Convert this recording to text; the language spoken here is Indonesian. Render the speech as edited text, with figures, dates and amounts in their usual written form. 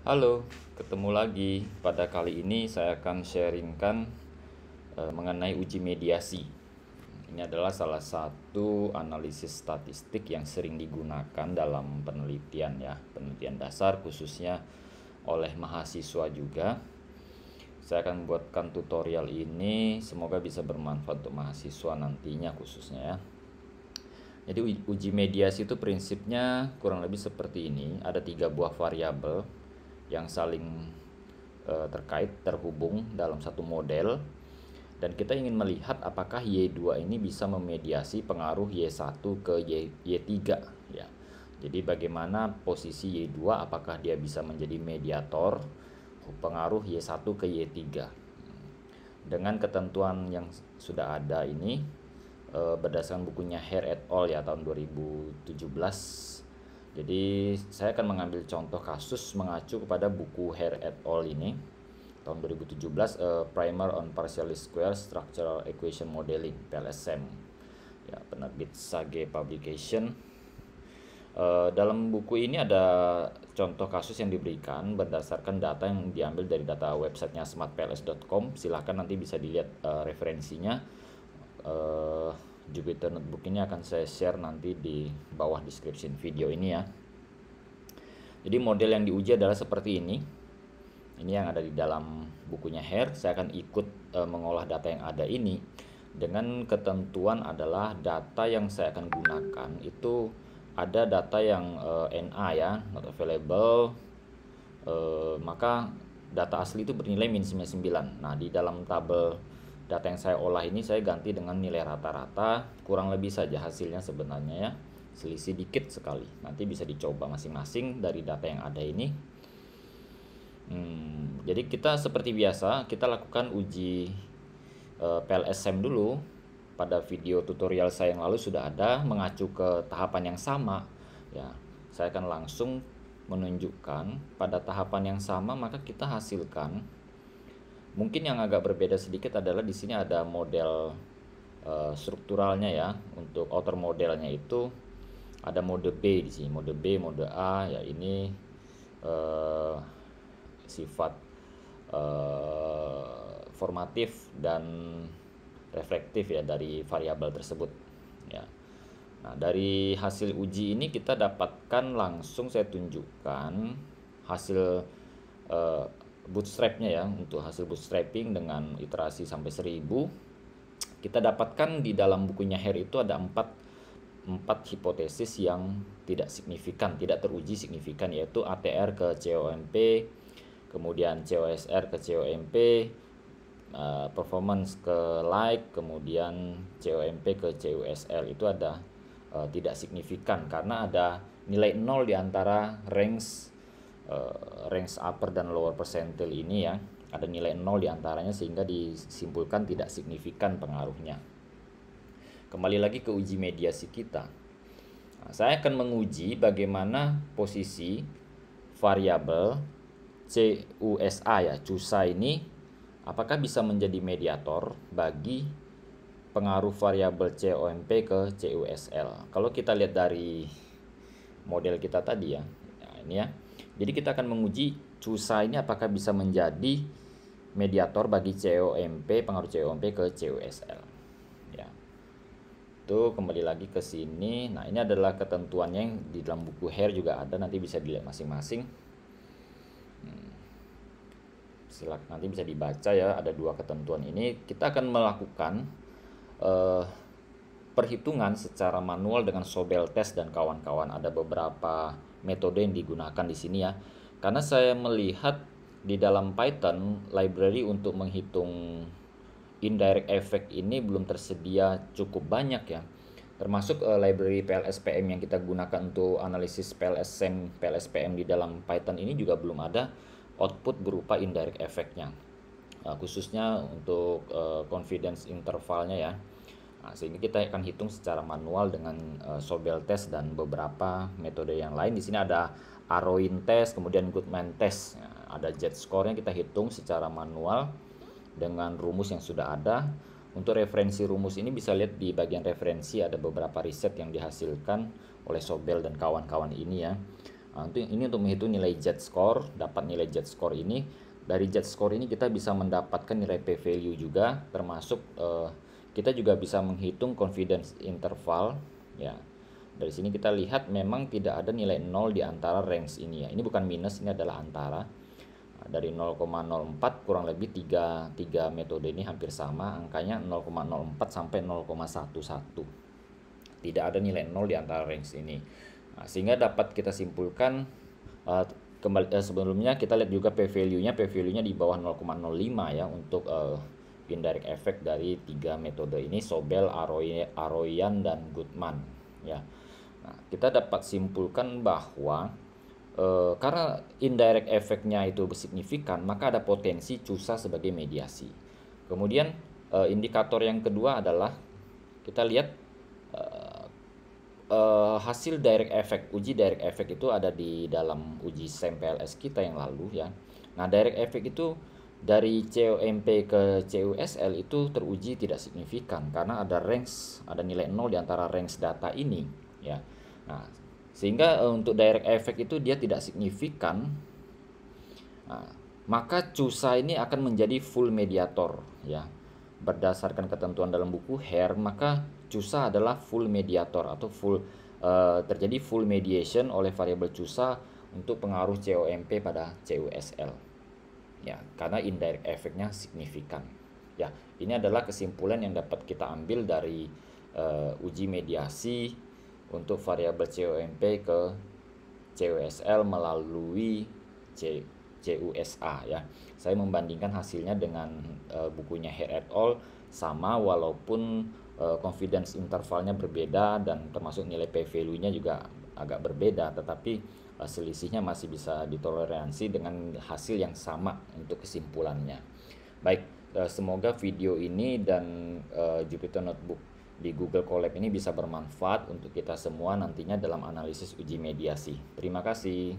Halo, ketemu lagi. Pada kali ini saya akan sharingkan mengenai uji mediasi. Ini adalah salah satu analisis statistik yang sering digunakan dalam penelitian ya, penelitian dasar khususnya oleh mahasiswa juga. Saya akan membuatkan tutorial ini, semoga bisa bermanfaat untuk mahasiswa nantinya khususnya ya. Jadi uji mediasi itu prinsipnya kurang lebih seperti ini. Ada 3 buah variabel yang saling terkait, terhubung dalam satu model, dan kita ingin melihat apakah Y2 ini bisa memediasi pengaruh Y1 ke Y3 ya. Jadi bagaimana posisi Y2, apakah dia bisa menjadi mediator pengaruh Y1 ke Y3. Dengan ketentuan yang sudah ada ini, berdasarkan bukunya Hare et al. Ya, tahun 2017. Jadi saya akan mengambil contoh kasus mengacu kepada buku Hare et al. Ini tahun 2017, Primer on Partially Square Structural Equation Modeling (PLSM) ya, penerbit Sage Publication. Dalam buku ini ada contoh kasus yang diberikan berdasarkan data yang diambil dari data websitenya smartpls.com. Silahkan nanti bisa dilihat referensinya. Jupyter Notebook ini akan saya share nanti di bawah description video ini ya. Jadi model yang diuji adalah seperti ini. Ini yang ada di dalam bukunya Hare. Saya akan ikut mengolah data yang ada ini. Dengan ketentuan adalah data yang saya akan gunakan itu ada data yang NA ya, not available. Maka data asli itu bernilai -9. Nah, di dalam tabel data yang saya olah ini saya ganti dengan nilai rata-rata, kurang lebih saja hasilnya sebenarnya ya, selisih dikit sekali. Nanti bisa dicoba masing-masing dari data yang ada ini. Jadi kita seperti biasa, kita lakukan uji PLSM dulu. Pada video tutorial saya yang lalu sudah ada, mengacu ke tahapan yang sama ya. Saya akan langsung menunjukkan pada tahapan yang sama, maka kita hasilkan. Mungkin yang agak berbeda sedikit adalah di sini ada model strukturalnya ya. Untuk outer modelnya itu ada mode B di sini, mode B, mode A ya. Ini sifat formatif dan reflektif ya dari variabel tersebut ya. Nah, dari hasil uji ini kita dapatkan, langsung saya tunjukkan hasil bootstrapnya ya. Untuk hasil bootstrapping dengan iterasi sampai 1000, kita dapatkan di dalam bukunya Hare itu ada empat hipotesis yang tidak signifikan, tidak teruji signifikan, yaitu ATR ke COMP, kemudian COSR ke COMP, performance ke like, kemudian COMP ke CUSL. Itu ada tidak signifikan karena ada nilai 0 di antara range upper dan lower percentile ini ya. Ada nilai 0 di antaranya sehingga disimpulkan tidak signifikan pengaruhnya. Kembali lagi ke uji mediasi kita. Nah, saya akan menguji bagaimana posisi variabel CUSA ya, CUSA ini apakah bisa menjadi mediator bagi pengaruh variabel COMP ke CUSL. Kalau kita lihat dari model kita tadi ya, nah ini ya. Jadi kita akan menguji CUSA ini apakah bisa menjadi mediator bagi COMP, pengaruh COMP ke CUSL. Ya. Itu kembali lagi ke sini. Nah, ini adalah ketentuannya yang di dalam buku Hare juga ada, nanti bisa dilihat masing-masing. Silakan, nanti bisa dibaca ya, ada 2 ketentuan ini. Kita akan melakukan perhitungan secara manual dengan Sobel test dan kawan-kawan. Ada beberapa metode yang digunakan di sini ya. Karena saya melihat di dalam Python library untuk menghitung indirect effect ini belum tersedia cukup banyak ya. Termasuk library PLSPM yang kita gunakan untuk analisis PLSPM di dalam Python ini juga belum ada output berupa indirect effect-nya, khususnya untuk confidence intervalnya ya. Nah, sehingga kita akan hitung secara manual dengan Sobel test dan beberapa metode yang lain. Di sini ada Arrowin test, kemudian Goodman test. Nah, ada Z-score-nya kita hitung secara manual dengan rumus yang sudah ada. Untuk referensi rumus ini bisa lihat di bagian referensi, ada beberapa riset yang dihasilkan oleh Sobel dan kawan-kawan ini ya. Nah, ini untuk menghitung nilai z-score. Dapat nilai z-score ini, dari z-score ini kita bisa mendapatkan nilai p-value juga, termasuk kita juga bisa menghitung confidence interval ya. Dari sini kita lihat memang tidak ada nilai 0 di antara range ini ya. Ini bukan minus, ini adalah antara. Nah, dari 0,04 kurang lebih 3 metode ini hampir sama, angkanya 0,04 sampai 0,11. Tidak ada nilai 0 di antara range ini. Nah, sehingga dapat kita simpulkan sebelumnya kita lihat juga p-value-nya di bawah 0,05 ya untuk indirect effect dari 3 metode ini, Sobel, Aroyan dan Goodman ya. Nah, kita dapat simpulkan bahwa karena indirect effect-nya itu signifikan, maka ada potensi CUSA sebagai mediasi. Kemudian indikator yang kedua adalah kita lihat hasil direct effect, uji direct effect itu ada di dalam uji SEM-PLS kita yang lalu ya. Nah, direct effect itu dari COMP ke CUSL itu teruji tidak signifikan karena ada nilai 0 di antara range data ini ya. Nah, sehingga untuk direct effect itu dia tidak signifikan. Nah, maka CUSA ini akan menjadi full mediator ya. Berdasarkan ketentuan dalam buku Hare, maka CUSA adalah full mediator atau terjadi full mediation oleh variabel CUSA untuk pengaruh COMP pada CUSL. Ya, karena indirect effect-nya signifikan. Ya, ini adalah kesimpulan yang dapat kita ambil dari uji mediasi untuk variabel COMP ke CUSL melalui CUSA ya. Saya membandingkan hasilnya dengan bukunya Hare et al. Sama walaupun confidence intervalnya berbeda dan termasuk nilai p-value-nya juga agak berbeda, tetapi selisihnya masih bisa ditoleransi dengan hasil yang sama untuk kesimpulannya. Baik, semoga video ini dan Jupyter Notebook di Google Colab ini bisa bermanfaat untuk kita semua nantinya dalam analisis uji mediasi. Terima kasih.